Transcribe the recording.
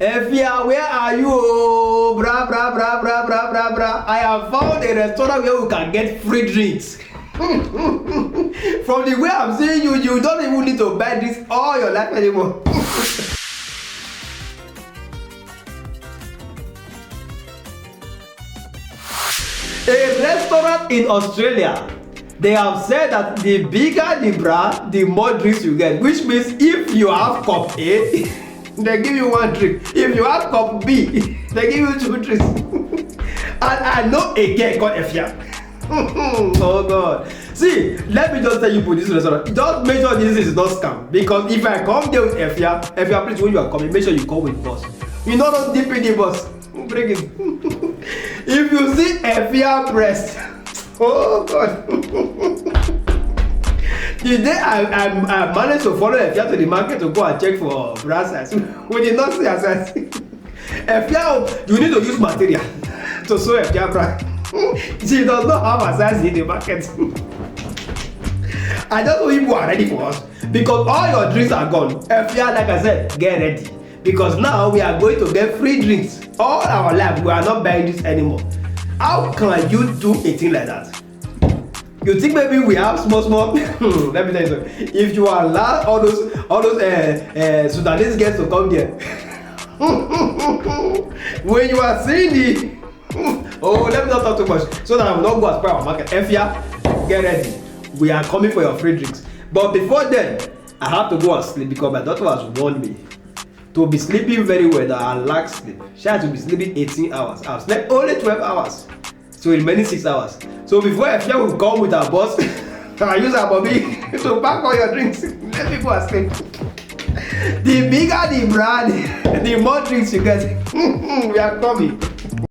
Efia, where are you? Oh, bra, bra, bra, bra, bra, bra, bra. I have found a restaurant where we can get free drinks. From the way I'm seeing you, you don't even need to buy this all your life anymore. A restaurant in Australia, they have said that the bigger the bra, the more drinks you get. Which means if you have cup A, they give you 1 drink. If you have cup B, they give you 2 drinks. And I know a girl called Efia. Oh God. See, let me just tell you for this restaurant. Just make sure this is not scam. Because if I come there with Efia, please, when you are coming, make sure you come with bus. You know, don't dip in the bus. Bring it. If you see Efia breast, oh God. The day I managed to follow Efia to the market to go and check for bra size, we did not see her size. Efia, you need to use material to sew Efia bra. She does not have a size in the market. I just hope people are ready for us because all your drinks are gone. Efia, like I said, get ready because now we are going to get free drinks. All our life, we are not buying this anymore. How can you do a thing like that? You think maybe we have small? Let me tell you something. If you allow all those Sudanese guests to come here, when you are seeing the oh, let me not talk too much so that I will not go and spoil our market. Efia, get ready. We are coming for your free drinks. But before then, I have to go and sleep because my daughter has warned me to be sleeping very well. That I lack sleep. She had to be sleeping 18 hours. I've slept only 12 hours. So remaining 6 hours. So before Efia will come with her boss, I use her bobby to pack all your drinks. Let me go and sleep. The bigger the brand, the more drinks you get. We are coming.